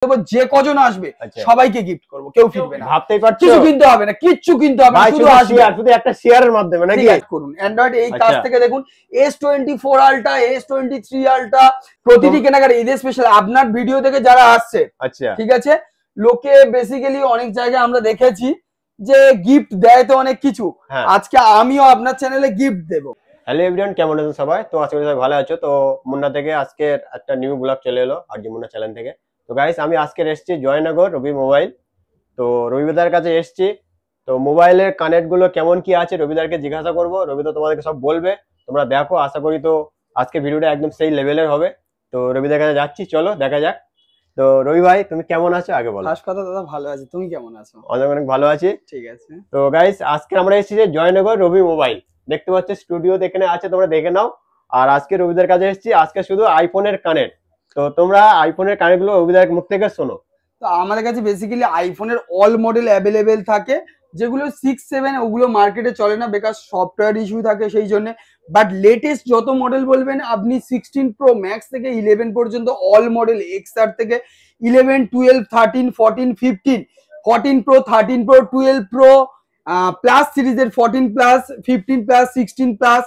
যে কজন আসবে সবাইকে গিফট করব, কেউ ফিরবে না, ভাবতেই পারছো, কিছু কিনতে হবে না, কিচ্ছু কিনতে হবে না, শুধু আসবে, শুধু একটা শেয়ারের মাধ্যমে নাকি করুন। অ্যান্ড্রয়েড এই কাজ থেকে দেখুন S24 আলট্রা, S23 আলট্রা, প্রতিটি কেনাকাটা ঈদের স্পেশাল আপনার ভিডিও থেকে যারা আসছে, আচ্ছা ঠিক আছে, লোকে বেসিক্যালি অনেক জায়গায় আমরা দেখেছি যে গিফট দেয় তো অনেক কিছু, আজকে আমিও আপনার চ্যানেলে গিফট দেব। হ্যালো এভরিওয়ান, কেমন আছেন সবাই? তো আজকে সবাই ভালো আছো? তো মুন্না থেকে আজকে একটা নিউ ব্লগ চলে এলো আর জি মুন্না চ্যানেল থেকে। তো গাইস আমি আজকে এসেছি জয়নগর রবি মোবাইল। তো রবিদার কাছে এসেছি, তো মোবাইলের কানেক্ট গুলো কেমন কি আছে রবিদারকে জিজ্ঞাসা করবো, রবিদা তোমাদেরকে সব বলবে, তোমরা দেখো। আশা করি তো আজকে ভিডিওটা একদম সেই লেভেলের হবে। তো রবিদার কাছে যাচ্ছি, চলো দেখা যাক। তো রবি ভাই তুমি কেমন আছো আগে বলো। ফার্স্ট কথা দাদা ভালো আছি, তুমি কেমন আছো? অনেক অনেক ভালো আছি। ঠিক আছে। তো গাইস আজকে আমরা এসেছি জয়নগর রবি মোবাইল, দেখতে পাচ্ছ স্টুডিও এখানে আছে, তোমরা দেখে নাও। আর আজকে রবিদার কাছে এসেছি, আজকে শুধু আইফোনের কানেক্ট। তো তোমরা আইফোনের কানেক্ট গুলো রবিদার মুখ থেকে শোনো। তো আমাদের কাছে বেসিক্যালি আইফোনের অল মডেল অ্যাভেলেবেল থাকে, যেগুলো 6-7 ওগুলো মার্কেটে চলে না, বেকার সফটওয়্যার ইস্যু থাকে সেই জন্য। বাট লেটেস্ট যত মডেল বলবেন আপনি 16 প্রো ম্যাক্স থেকে 11 পর্যন্ত অল মডেল, XR থেকে 11, 12, 13, 14, 15, 14 প্রো, 13 প্রো, 12 প্রো প্লাস সিরিজের 14 plus, 15 plus, 16 plus,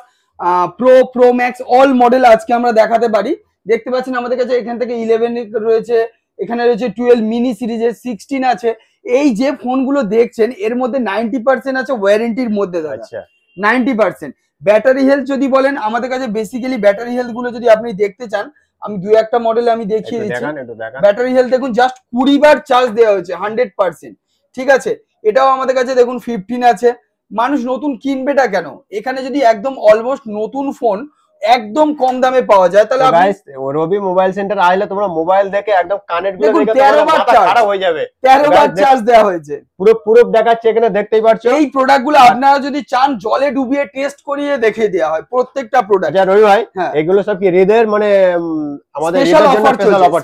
pro max all model আজকে আমরা দেখাতে পারি। দেখতে পাচ্ছেন আমাদের কাছে এখান থেকে 11 রয়েছে, এখানে রয়েছে 12 মিনি সিরিজের, 16 আছে। এই যে ফোনগুলো দেখছেন এর মধ্যে 90% আছে ওয়ারেন্টির মধ্যে দাদা, 90%। ব্যাটারি হেলথ যদি বলেন আমাদের কাছে বেসিক্যালি ব্যাটারি হেলথ গুলো যদি আপনি দেখতে চান, আমি দু একটা মডেল আমি দেখিয়ে দিচ্ছি। ব্যাটারি হেলথ দেখুন জাস্ট 20 বার চার্জ দেওয়া হয়েছে 100%, ঠিক আছে। এটাও আমাদের কাছে দেখুন 15 আছে। মানুষ নতুন কিনবেটা কেন, এখানে যদি একদম অলমোস্ট নতুন ফোন একদম কম দামে পাওয়া যায়, তাহলে গাইস রবি মোবাইল সেন্টার আইলে তোমরা মোবাইল দেখে একদম কানেক্ট গুলো দেখে 13 বার খারাপ হয়ে যাবে। 13 বার চার্জ দেওয়া হয়েছে, পুরো প্রুফ দেখাচ্ছে এখানে, দেখতেই পারছো। এই প্রোডাক্ট গুলো আপনারা যদি চান জলে ডুবিয়ে টেস্ট করিয়ে দেখিয়ে দেওয়া হয় প্রত্যেকটা প্রোডাক্ট। আচ্ছা রবি ভাই, এগুলো সব কি রিদের মানে আমাদের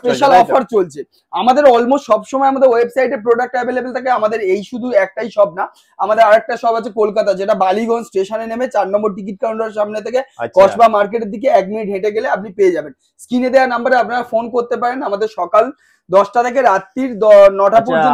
স্পেশাল অফার চলছে আমাদের অলমোস্ট সব সময়। আমাদের ওয়েবসাইটে প্রোডাক্ট अवेलेबल থাকে। আমাদের এই শুধু একটাই শপ না, আমাদের আরেকটা শপ আছে কলকাতা, যেটা বালিগঞ্জ স্টেশনে নেমে 4 নম্বর টিকিট কাউন্টারের সামনে থেকে কসবা মার্কেটের দিকে 1 মিনিট হেঁটে গেলে আপনি পেয়ে যাবেন। স্ক্রিনে দেওয়া নম্বরে আপনারা ফোন করতে পারেন। আমাদের সকাল 10টা থেকে রাত্রির 9টা পর্যন্ত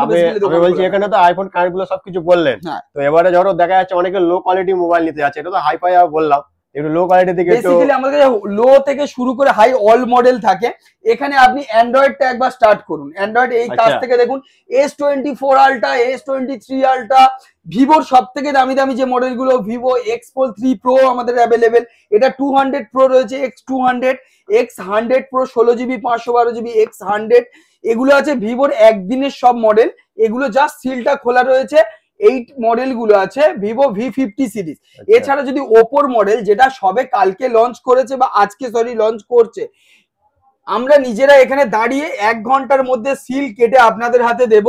আমি বলছি এখানে তো আইফোন কার্ড গুলো সবকিছু বললেন, তো এবারে ধরো দেখা যাচ্ছে অনেকে লো কোয়ালিটি মোবাইল নিতে যাচ্ছে, এটা তো হাই ফাই বললাম, একটু লো কোয়ালিটি থেকে বেসিক্যালি আমাদের লো থেকে শুরু করে হাই অল মডেল থাকে। এখানে আপনি অ্যান্ড্রয়েডটা একবার স্টার্ট করুন। অ্যান্ড্রয়েড এই কাজ থেকে দেখুন S24 আলট্রা, S23 আলট্রা, ভিভোর সব থেকে দামি দামি যে মডেলগুলো, ভিভো X4 3 প্রো আমাদের অ্যাভেলেবেল। এটা 200 প্রো রয়েছে, X200, X100 pro 16GB 512GB, X100 এগুলো আছে ভিভোর একদিনের সব মডেল। এগুলো জাস্ট সিলটা খোলা রয়েছে। এই মডেলগুলো আছে ভিভো V50 সিরিজ। এছাড়া যদি ওপোর মডেল, যেটা সবে কালকে লঞ্চ করেছে বা আজকে লঞ্চ করছে, আমরা নিজেরা এখানে দাঁড়িয়ে 1 ঘন্টার মধ্যে সিল কেটে আপনাদের হাতে দেব।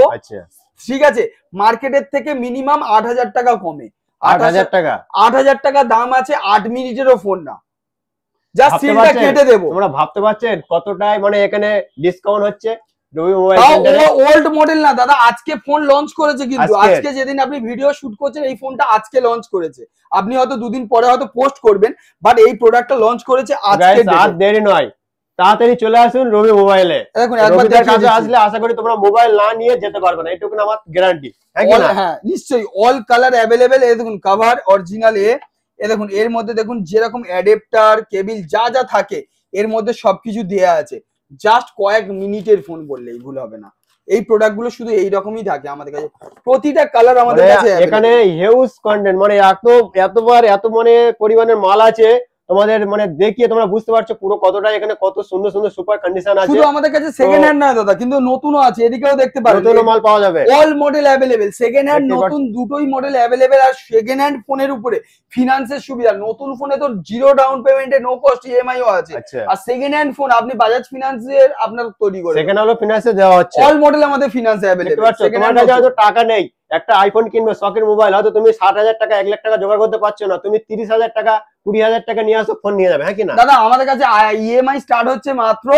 ঠিক আছে, মার্কেটের থেকে মিনিমাম 8000 টাকা কমে। 8000 টাকা, 8000 টাকা দাম আছে, 8 মিনিটেরও ফোন না, জাস্ট সিলটা কেটে দেব। তোমরা ভাবতে পারছেন কতটাই মানে এখানে ডিসকাউন্ট হচ্ছে। ওল্ড মডেল না দাদা, আজকে ফোন লঞ্চ করেছে, কিন্তু আজকে যেদিন আপনি ভিডিও শুট করছেন এই ফোনটা আজকে লঞ্চ করেছে। আপনি হয়তো দুদিন পরে হয়তো পোস্ট করবেন, বাট এই প্রোডাক্টটা লঞ্চ করেছে আজকে। আর দেরি নয়, তাড়াতাড়ি চলে আসুন রবি মোবাইলে। দেখুন একবার কাছে আসলে আশা করি তোমরা মোবাইল না নিয়ে যেতে পারবে না, এইটুকু আমার গ্যারান্টি। হ্যাঁ নিশ্চয়ই, অল কালার অ্যাভেলেবেল। এই দেখুন কভার অরিজিনাল, এ দেখুন এর মধ্যে দেখুন যেরকম অ্যাডাপ্টার কেবিল যা যা থাকে এর মধ্যে সবকিছু দেয়া আছে। জাস্ট কয়েক মিনিটের ফোন বললেই ভুল হবে না। এই প্রোডাক্ট গুলো শুধু এইরকমই থাকে আমাদের কাছে, প্রতিটা কালার আমাদের কাছে। এখানে হিউজ কন্টেন্ট, মানে এত মানে পরিমাণের মাল আছে, তোমাদের মানে দেখিয়ে তোমরা বুঝতে পারছো পুরো কতটা এখানে কত সুন্দর সুন্দর সুপার কন্ডিশন আছে। শুধু আমাদের কাছে সেকেন্ড হ্যান্ড না দাদা, কিন্তু নতুনও আছে, এদিকেও দেখতে পারবেন, নতুন মাল পাওয়া যাবে। All model available, second hand নতুন দুটোই মডেল अवेलेबल। আর সেকেন্ড হ্যান্ড ফোনের উপরে ফিনান্সের সুবিধা, নতুন ফোনে তো 0 ডাউন পেমেন্টে নো কস্ট EMI ও আছে। আর সেকেন্ড হ্যান্ড ফোন আপনি বাজাজ ফিনান্সের আপনার তৈরি করে, সেকেন্ড হ্যান্ড ফিনান্সে দেওয়া হচ্ছে। অল মডেল আমাদের ফিনান্সে अवेलेबल। তোমার কাছে হয়তো টাকা নেই, একটা আইফোন কিনবে শখের মোবাইল, হয়তো তুমি 60,000 টাকা 1 লাখ টাকা জোগাড় করতে পারছো না, তুমি 30,000 টাকা 20,000 টাকা নিয়ে আসো, ফোন নিয়ে যাবে। হ্যাঁ কি না দাদা, আমাদের কাছে EMI স্টার্ট হচ্ছে মাত্র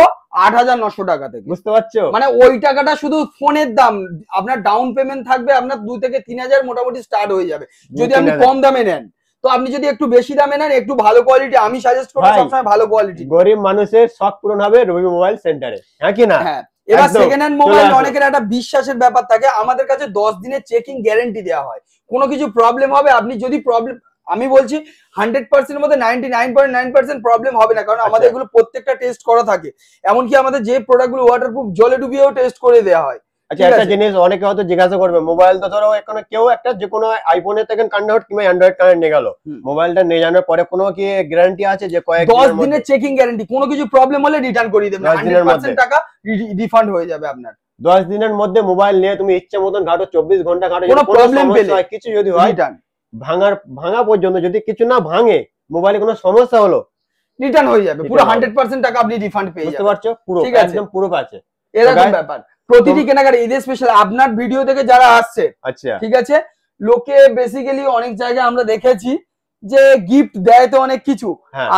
8,900 টাকা থেকে। বুঝতে পারছো, মানে ওই টাকাটা শুধু ফোনের দাম, আপনার ডাউন পেমেন্ট থাকবে আপনার 2 থেকে 3,000 মোটামুটি স্টার্ট হয়ে যাবে যদি আপনি কম দামে নেন। তো আপনি যদি একটু বেশি দামে নেন, একটু ভালো কোয়ালিটি, আমি সাজেস্ট করব সবসময় ভালো কোয়ালিটি। গরিব মানুষের শখ পূরণ হবে রবি মোবাইল সেন্টারে। হ্যাঁ কি না? হ্যাঁ, এবার সেকেন্ড হ্যান্ড মোবাইল অনেকের একটা বিশ্বাসের ব্যাপার থাকে, আমাদের কাছে 10 দিনের চেকিং গ্যারেন্টি দেওয়া হয়। কোনো কিছু প্রবলেম হবে, আপনি যদি প্রবলেম, আমি বলছি 100% মধ্যে 99.9% প্রবলেম হবে না, কারণ আমাদের এগুলো প্রত্যেকটা টেস্ট করা থাকে। এমনকি আমাদের যে প্রোডাক্টগুলো ওয়াটারপ্রুফ, জলে ডুবিয়েও টেস্ট করে দেওয়া হয়। আচ্ছা, একটা জিনিস অনেকে হয়তো জিজ্ঞাসা করবে, মোবাইল তো ধরো এখন কেউ একটা যে কোনো আইফোনের থেকে কানেক্ট কিংবা অ্যান্ড্রয়েড কানেক্ট নিয়ে গেল, মোবাইলটা নিয়ে যাওয়ার পরে কোনো কি গ্যারান্টি আছে যে কয়েক 10 দিনের চেকিং গ্যারান্টি, কোনো কিছু প্রবলেম হলে রিটার্ন করে দেবেন, 100% টাকা রিফান্ড হয়ে যাবে আপনার। 10 দিনের মধ্যে মোবাইল নিয়ে তুমি ইচ্ছে মতন ঘাটো, 24 ঘন্টা ঘাটো, কোনো প্রবলেম পেলে কিছু যদি হয় রিটার্ন, ভাঙা পর্যন্ত যদি কিছু না ভাঙে, মোবাইলে কোনো সমস্যা হলো, রিটার্ন হয়ে যাবে, পুরো 100% টাকা আপনি রিফান্ড পেয়ে যাবেন। বুঝতে পারছো? পুরো একদম পুরো পাচ্ছে এরকম ব্যাপার। প্রতিটি কেনাকাটা ঈদের স্পেশাল আপনার ভিডিও থেকে যারা আসছে, আচ্ছা ঠিক আছে, লোকে বেসিক্যালি অনেক জায়গায় আমরা দেখেছি যে গিফট দেয় তো অনেক কিছু,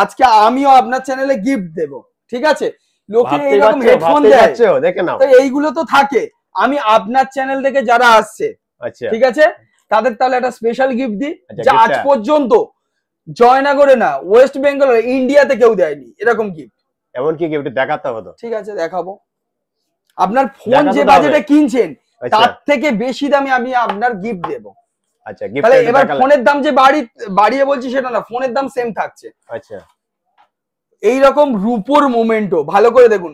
আজকে আমিও আপনার চ্যানেলে গিফট দেব, ঠিক আছে, লোকে এরকম হেডফোন দেয়, দেখে নাও, তো এইগুলো তো থাকে। আমি আপনার চ্যানেল থেকে যারা আসছে, আচ্ছা ঠিক আছে, তাদের তাহলে একটা স্পেশাল গিফট দিই, যা আজ পর্যন্ত জয়নগরে না, ওয়েস্ট বেঙ্গল, ইন্ডিয়াতে কেউ দেয়নি এরকম গিফট। এমন কি গিফট দেখাতে হবে তো? ঠিক আছে, দেখাবো। আপনার ফোন যে বাজেটে কিনছেন তার থেকে বেশি দামে আমি আপনার গিফট দেব। আচ্ছা, গিফট তাহলে এবার ফোনের দাম যে বাড়িয়ে বলছি সেটা না, ফোনের দাম সেম থাকছে। আচ্ছা, এইরকম রূপোর মোমেন্টো ভালো করে দেখুন,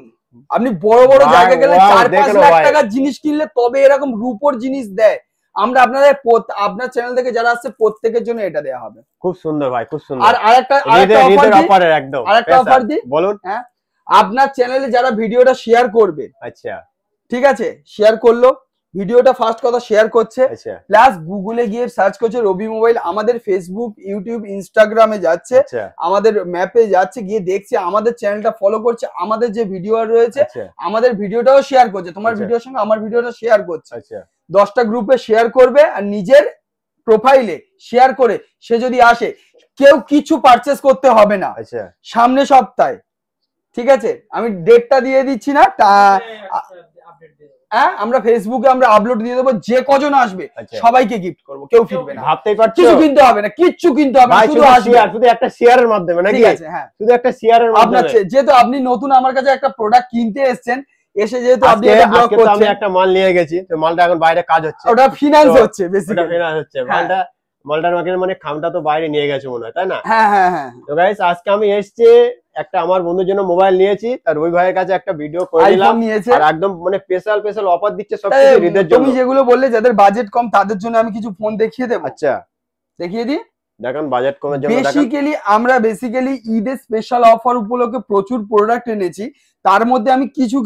আপনি বড় বড় জায়গায় গেলে 4-5 লাখ টাকার জিনিস কিনলে তবে এরকম রূপোর জিনিস দেয়। আমরা আপনার চ্যানেল থেকে যারা আসছে প্রত্যেকের জন্য এটা দেয়া হবে। খুব সুন্দর ভাই, খুব সুন্দর। আর আরেকটা অফার দিই, বলুন। হ্যাঁ, আপনার চ্যানেলে যারা ভিডিওটা শেয়ার করবে, আচ্ছা ঠিক আছে, শেয়ার করলো ভিডিওটা, ফার্স্ট কথা শেয়ার করছে, প্লাস গুগলে গিয়ে সার্চ করছে রবি মোবাইল, আমাদের ফেসবুক, ইউটিউব, ইনস্টাগ্রামে যাচ্ছে, আমাদের ম্যাপে যাচ্ছে, গিয়ে দেখছে, আমাদের চ্যানেলটা ফলো করছে, আমাদের যে ভিডিও রয়েছে আমাদের ভিডিওটাও শেয়ার করছে, তোমার ভিডিওর সঙ্গে আমার ভিডিওটা শেয়ার করছে, 10টা গ্রুপে শেয়ার করবে, আর নিজের প্রোফাইলে শেয়ার করে সে যদি আসে, কেউ কিছু পারচেস করতে হবে না সামনে সপ্তাহে, ঠিক আছে, আমি ডেটটা দিয়ে দিচ্ছি না, হ্যাঁ, আমরা ফেসবুকে আমরা আপলোড দিয়ে দেবো, যে কজন আসবে সবাইকে গিফট করবো, কেউ ফিরবে না, ভাবতেই পারছো, কিছু কিনতে হবে না, কিচ্ছু কিনতে হবে না, শুধু আসবে, শুধু একটা শেয়ারের মাধ্যমে নাকি? হ্যাঁ, শুধু একটা শেয়ারের মাধ্যমে। আপনার যেহেতু আপনি নতুন আমার কাছে একটা প্রোডাক্ট কিনতে এসেছেন, এসে যেহেতু আপনি এটা ব্লগ করছেন, আমি একটা মাল নিয়ে গেছি, তো মালটা এখন বাইরে কাজ হচ্ছে, ওটা ফিনান্স হচ্ছে, বেসিক্যালি ফিনান্স হচ্ছে, মালটার মানে খামটা তো বাইরে নিয়ে গেছে মনে হয়, তাই না? হ্যাঁ হ্যাঁ হ্যাঁ। তো গাইস, আজকে আমি এসেছি, একটা আমার বন্ধুর জন্য মোবাইল নিয়েছি, আর রবি ভাইয়ের কাছে একটা ভিডিও করে দিলাম, আর একদম মানে স্পেশাল অফার দিচ্ছে সবকিছু ঈদের জন্য। তুমি যেগুলো বললে যাদের বাজেট কম তাদের জন্য আমি কিছু ফোন দেখিয়ে দেব। আচ্ছা, দেখিয়ে দিই, দেখেন বাজেট কমের জন্য। আমরা বেসিক্যালি ঈদের স্পেশাল অফার উপলক্ষে প্রচুর প্রোডাক্ট এনেছি, তার মধ্যে আমি কিছু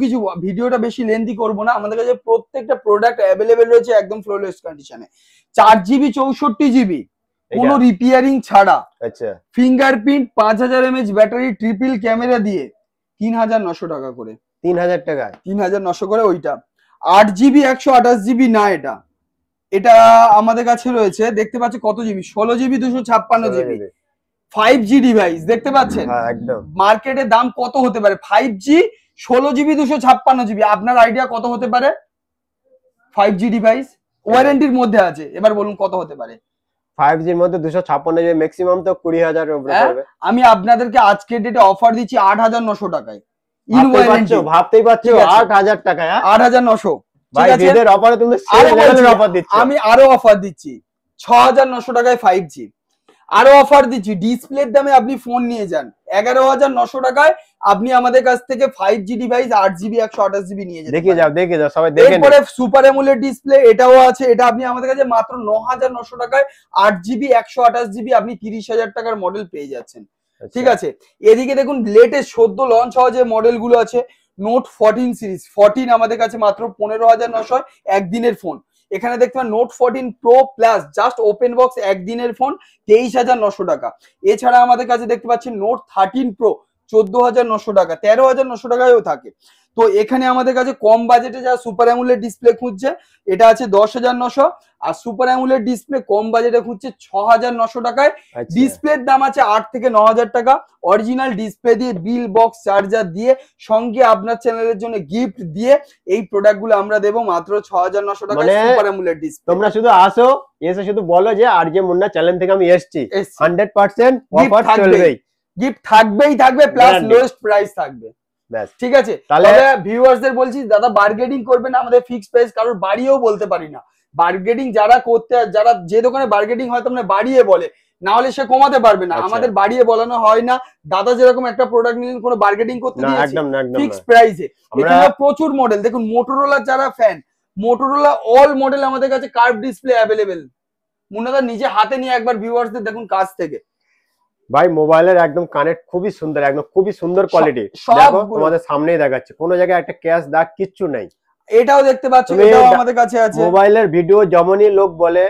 ভিডিওটা বেশি লেন্থি করব না, আমাদের কাছে প্রত্যেকটা প্রোডাক্ট অ্যাভেলেবেল রয়েছে একদম ফ্লোলেস কন্ডিশনে, 4GB 64GB, কোনো রিপেয়ারিং ছাড়া। আচ্ছা, fingerprint, 5000 mAh battery, triple camera দিয়ে 3900 টাকা করে। 3000 টাকায় 3900 করে ওইটা। 8GB 128GB না, এটা আমাদের কাছে রয়েছে, দেখতে পাচ্ছ কত GB, 16GB 256GB, 5G device, দেখতে পাচ্ছেন একদম মার্কেটে দাম কত হতে পারে, 5G 16GB 256GB, আপনার আইডিয়া কত হতে পারে? 5G ডিভাইস ওয়ারেন্টির মধ্যে আছে, এবার বলুন কত হতে পারে? 5G এর মধ্যে 256GB, ম্যাক্সিমাম তো 20000 এর উপরে পড়বে। আমি আপনাদেরকে আজকে ডেটে অফার দিচ্ছি 8900 টাকায়, ইন ওয়ারেন্টি। ভাবতেই পারছো 8000 টাকা, 8900। ভাই ঈদের অফারে তুমি সেল লেভেলের অফার দিচ্ছ। আমি আরো অফার দিচ্ছি 6900 টাকায় 5G, আরো অফার দিচ্ছি, ডিসপ্লের দামে আপনি ফোন নিয়ে যান 11900 টাকায়, আপনি আমাদের কাছ থেকে 5G ডিভাইস 8GB 128GB নিয়ে যান। দেখে যাও সবাই দেখে নিন। এরপরে সুপার অ্যামোলেড ডিসপ্লে এটাও আছে, এটা আপনি আমাদের কাছে মাত্র 9900 টাকায় 8GB 128GB আপনি 30000 টাকার মডেল পেয়ে যাচ্ছেন, ঠিক আছে। এদিকে দেখুন লেটেস্ট সদ্য লঞ্চ হওয়া যে মডেলগুলো আছে, নোট 14 সিরিজ 14 আমাদের কাছে মাত্র 15900 একদিনের ফোন। এখানে দেখতে পান note 14 pro plus just open box একদিনের ফোন 23900 টাকা। এছাড়া আমাদের কাছে দেখতে পাচ্ছেন নোট 13 প্রো 14900 টাকা, 13900 টাকায়ও থাকে। তো এখানে আমাদের কাছে কম বাজেটে যা সুপার অ্যামোলেড ডিসপ্লে খুঁজছে এটা আছে 10900, আর সুপার অ্যামোলেড ডিসপ্লে কম বাজেটে খুঁজছে 6900 টাকায়। ডিসপ্লের দাম আছে 8 থেকে 9000 টাকা, অরিজিনাল ডিসপ্লে দিয়ে বিল বক্স চার্জার দিয়ে সঙ্গে আপনার চ্যানেলের জন্য গিফট দিয়ে এই প্রোডাক্টগুলো আমরা দেবো মাত্র 6900 টাকায় সুপার অ্যামোলেড ডিসপ্লে। তোমরা শুধু আসো, এসে শুধু বলো যে আরজে মুন্না চ্যানেল থেকে আমি এসেছি, 100% অফার চলবেই, গিফট থাকবে প্লাস লোয়েস্ট প্রাইস থাকবে। ব্যাস ঠিক আছে। তাহলে ভিউয়ার্সদের বলছি দাদা বার্গেনিং করবেন, আমাদের ফিক্স প্রাইস কারোর বাড়িয়েও বলতে পারি না। বার্গেনিং যারা যে দোকানে বার্গেনিং হয়তো আমরা বাড়িয়ে বলে, না হলে সে কমাতে পারবে না। আমাদের বাড়িয়ে বলানো হয় না। দাদা যেরকম একটা প্রোডাক্ট নিলেন, কোনো বার্গেনিং করতে দিয়েছি একদম না, একদম ফিক্স প্রাইসে। এখানে প্রচুর মডেল দেখুন, মোটরোলা যারা ফ্যান, মোটরোলা অল মডেল আমাদের কাছে কার্ভ ডিসপ্লে অ্যাভেলেবেল। মুন্নাদা নিজে হাতে নিয়ে একবার ভিউয়ার্সদের দেখুন কাছ থেকে। ভাই মোবাইলের একদম কানেক্ট খুবই সুন্দর, একদম খুবই সুন্দর কোয়ালিটি। দেখো তোমাদের সামনেই দেখাচ্ছে, কোনো জায়গায় একটা ক্যাশ দাগ কিচ্ছু নাই। এটাও দেখতে পাচ্ছ, এটাও আমাদের কাছে আছে। মোবাইলের ভিডিও যেমনই লোক বলে,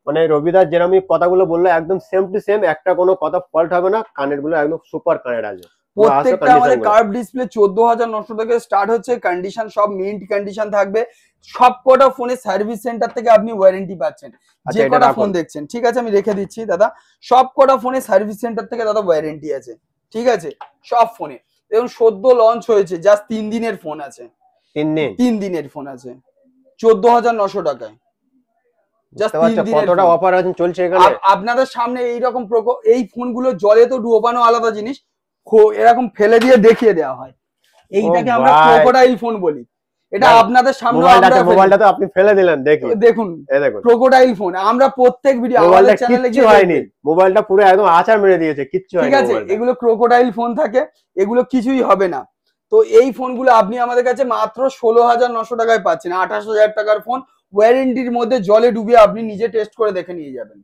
মানে রবিদাস যেরকম কথাগুলো বললো একদম সেম টু সেম, একটা কোনো কথা ফল্ট হবে না। কানেক্ট গুলো একদম সুপার কানেক্ট আছে। প্রত্যেকটা আমাদের কার্ভ ডিসপ্লে 14,900 থেকে স্টার্ট হচ্ছে। কন্ডিশন সব মিন্ট কন্ডিশন থাকবে। সব কটা ফোনে সার্ভিস সেন্টার থেকে আপনি ওয়ারেন্টি পাচ্ছেন। যে কটা ফোন দেখছেন, ঠিক আছে আমি রেখে দিচ্ছি দাদা, সব কটা ফোনে সার্ভিস সেন্টার থেকে দাদা ওয়ারেন্টি আছে। ঠিক আছে, সব ফোনে দেখুন সদ্য লঞ্চ হয়েছে, জাস্ট 3 দিনের ফোন আছে। 3 দিনের ফোন আছে 14,900 টাকায়। কতটা অফার আছে চলছে এখানে আপনাদের সামনে। এইরকম এই ফোনগুলো জলে তো ডুবানো আলাদা জিনিস, এরকম ফেলে দিয়ে দেখিয়ে দেওয়া হয়। এইটাকে আমরা ক্রোকোডাইল ফোন বলি। এটা আপনাদের সামনে মোবাইলটা তো আপনি ফেলে দিলেন, দেখুন ক্রোকোডাইল ফোন। আমরা প্রত্যেক ভিডিও আমাদের চ্যানেলে কিছু হয়নি, মোবাইলটা পুরো একদম আচার মেরে দিয়েছে, কিচ্ছু হয়নি। ঠিক আছে, এগুলো ক্রোকোডাইল ফোন থাকে, এগুলো কিছুই হবে না। তো এই ফোনগুলো আপনি আমাদের কাছে মাত্র 16,900 টাকায় পাচ্ছেন। 28,000 টাকার ফোন, ওয়ারেন্টির মধ্যে জলে ডুবিয়ে আপনি নিজে টেস্ট করে দেখে নিয়ে যাবেন।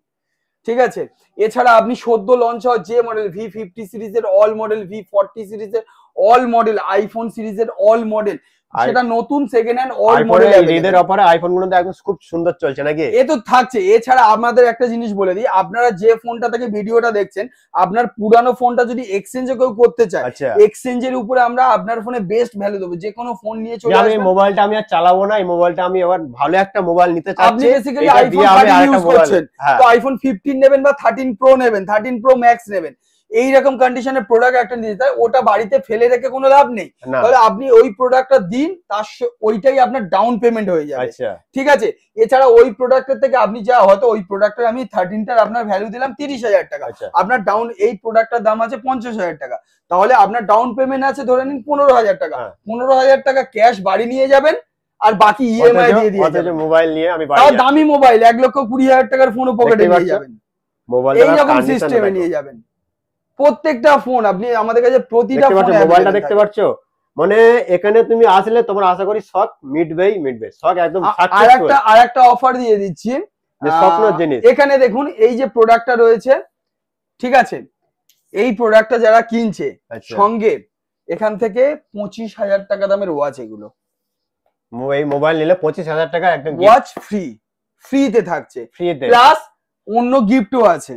ঠিক আছে, এছাড়া আপনি সদ্য লঞ্চ হওয়া যে মডেল V50 সিরিজের অল মডেল, V40 সিরিজের অল মডেল, আইফোন সিরিজের অল মডেল, সেটা নতুন সেকেন্ড হ্যান্ড অল মডেল ঈদের অফারে আইফোন গুলো তো একদম খুব সুন্দর চলছে নাকি? এ তো থাকছে। এছাড়া আপনাদের একটা জিনিস বলে দিই, আপনারা যে ফোনটা থেকে ভিডিওটা দেখছেন, আপনার পুরানো ফোনটা যদি এক্সচেঞ্জও কেউ করতে চায়, এক্সচেঞ্জের উপরে আমরা আপনার ফোনে বেস্ট ভ্যালু দেবো। যে কোনো ফোন নিয়ে চলে আসবেন। আমি মোবাইলটা আমি আর চালাবো না, এই মোবাইলটা আমি আবার ভালো একটা মোবাইল নিতে চাচ্ছি। আপনি বেসিক্যালি আইফোন 13 ইউজ করছেন, তো আইফোন 15 নেবেন বা 13 প্রো নেবেন, 13 প্রো ম্যাক্স নেবেন, এইরকম কন্ডিশনের প্রোডাক্ট একটা নিতে চাই, ওটা বাড়িতে ফেলে রেখে কোনো লাভ নেই। তাহলে আপনি ওই প্রোডাক্টটা দিন, তার ওইটাই আপনার ডাউন পেমেন্ট হয়ে যাবে। ঠিক আছে, এছাড়া ওই প্রোডাক্টের থেকে আপনি যা হয়তো ওই প্রোডাক্টের আমি 13টার আপনার ভ্যালু দিলাম 30,000 টাকা, আপনার ডাউন এই প্রোডাক্টটার দাম আছে 50,000 টাকা, তাহলে আপনার ডাউন পেমেন্ট আছে ধরে নিন 15,000 টাকা। 15,000 টাকা ক্যাশ বাড়ি নিয়ে যাবেন, আর বাকি ইএমআই দিয়ে যাবেন। মোবাইল নিয়ে আমি দামি মোবাইল 1,20,000 টাকার ফোনও পকেটে নিয়ে যাবেন। এইরকম সিস্টেমে নিয়ে যাবেন প্রত্যেকটা ফোন। আপনি আমাদের কাছে প্রতিটা ফোন মোবাইলটা দেখতে পাচ্ছ, মানে এখানে তুমি আসলে তোমার আশা করি শক মিটবে শক একদম। আরেকটা অফার দিয়ে দিচ্ছি, স্বপ্নের জিনিস। এখানে দেখুন এই যে প্রোডাক্টটা রয়েছে, ঠিক আছে, এই প্রোডাক্টটা যারা কিনছে সঙ্গে এখান থেকে 25,000 টাকা দামের ওয়াচ, এগুলো এই মোবাইল নিলে 25,000 টাকা একদম ওয়াচ ফ্রিতে থাকছে, প্লাস অন্য গিফটও আছে।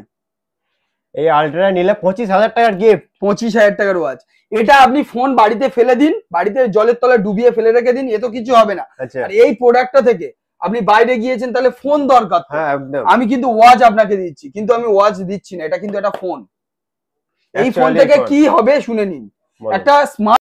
এই আলট্রা নিলে 25,000 টাকার গিফট, 25,000 টাকার ওয়াচ। এটা আপনি ফোন বাড়িতে ফেলে দিন, বাড়িতে জলের তলায় ডুবিয়ে ফেলে রেখে দিন, এ তো কিছু হবে না। আর এই প্রোডাক্টটা থেকে আপনি বাইরে গিয়েছেন, তাহলে ফোন দরকার। আমি কিন্তু ওয়াচ আপনাকে দিচ্ছি, কিন্তু আমি ওয়াচ দিচ্ছি না, এটা কিন্তু একটা ফোন। এই ফোন থেকে কি হবে শুনে নিন। একটা স্মার্ট